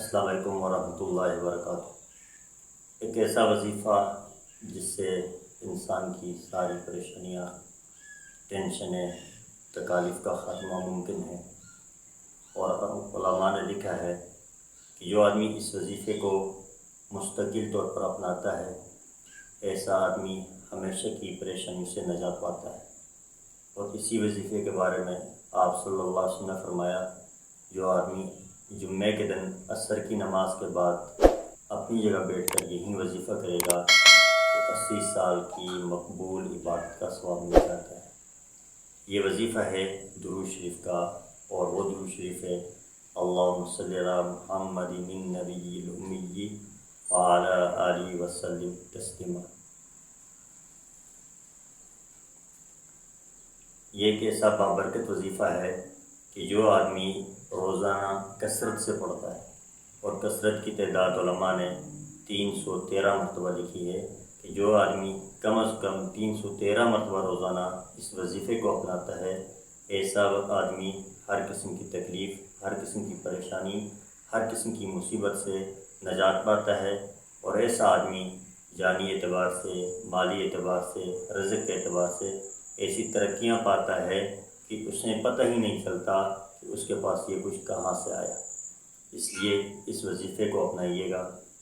السلام علیکم ورحمۃ اللہ وبرکاتہ۔ ایک ایسا وظیفہ جس سے انسان کی ساری پریشانیاں، ٹینشنیں، تکالیف کا خاتمہ ممکن ہے، اور علماء نے لکھا ہے کہ جو آدمی اس وظیفے کو مستقل طور پر اپناتا ہے ایسا آدمی ہمیشہ کی پریشانی سے نجات پاتا ہے۔ اور اسی وظیفے کے بارے میں آپ صلی اللہ علیہ وسلم نے فرمایا، جو آدمی جمعے کے دن عصر کی نماز کے بعد اپنی جگہ بیٹھ کر یہی وظیفہ کرے گا تو 80 سال کی مقبول عبادت کا ثواب مل جاتا ہے۔ یہ وظیفہ ہے درود شریف کا، اور وہ درود شریف ہے اللہم صلی علی محمد النبی الامی وعلی آلہ وسلم تسلیما۔ یہ ایک ایسا بابرکت وظیفہ ہے کہ جو آدمی روزانہ کثرت سے پڑھتا ہے، اور کثرت کی تعداد علماء نے 313 مرتبہ لکھی ہے کہ جو آدمی کم از کم 313 مرتبہ روزانہ اس وظیفے کو اپناتا ہے ایسا آدمی ہر قسم کی تکلیف، ہر قسم کی پریشانی، ہر قسم کی مصیبت سے نجات پاتا ہے، اور ایسا آدمی جانی اعتبار سے، مالی اعتبار سے، رزق کے اعتبار سے ایسی ترقیاں پاتا ہے کہ اسے پتہ ہی نہیں چلتا کہ اس کے پاس یہ کچھ کہاں سے آیا۔ اس لیے اس وظیفے کو اپنائیے گا،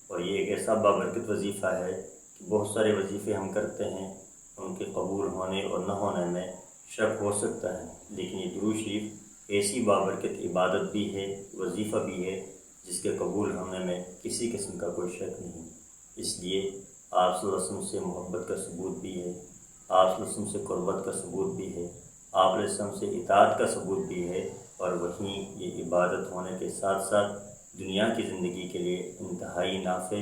اور یہ ایک ایسا بابرکت وظیفہ ہے کہ بہت سارے وظیفے ہم کرتے ہیں، ان کے قبول ہونے اور نہ ہونے میں شک ہو سکتا ہے، لیکن یہ درود شریف ایسی بابرکت عبادت بھی ہے، وظیفہ بھی ہے جس کے قبول ہونے میں کسی قسم کا کوئی شک نہیں۔ اس لیے آپ صلی اللہ علیہ وسلم سے محبت کا ثبوت بھی ہے، آپ صلی اللہ علیہ وسلم سے قربت کا ثبوت بھی ہے، آپ علیہ السلام سے اطاعت کا ثبوت بھی ہے، اور وہیں یہ عبادت ہونے کے ساتھ ساتھ دنیا کی زندگی کے لیے انتہائی نافع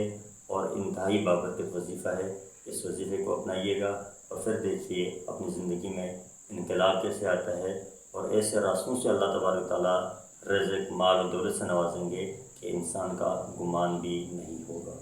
اور انتہائی بابرکت وظیفہ ہے۔ اس وظیفے کو اپنائیے گا، اور پھر دیکھیے اپنی زندگی میں انقلاب کیسے آتا ہے، اور ایسے راستوں سے اللہ تبارک تعالیٰ رزق، مال و دولت سے نوازیں گے کہ انسان کا گمان بھی نہیں ہوگا۔